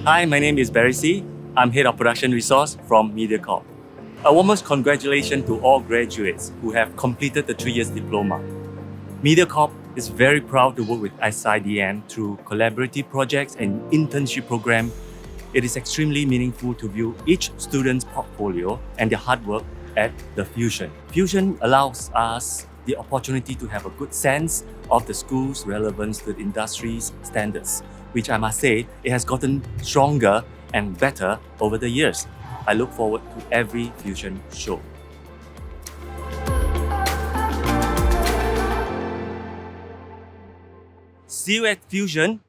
Hi, my name is Barry C. I'm Head of Production Resource from Mediacorp. A warmest congratulations to all graduates who have completed the 3 years diploma. Mediacorp is very proud to work with SIDM through collaborative projects and internship program. It is extremely meaningful to view each student's portfolio and their hard work at the Fusion. Fusion allows us the opportunity to have a good sense of the school's relevance to the industry's standards, which I must say, it has gotten stronger and better over the years. I look forward to every Fusion show. See you at Fusion.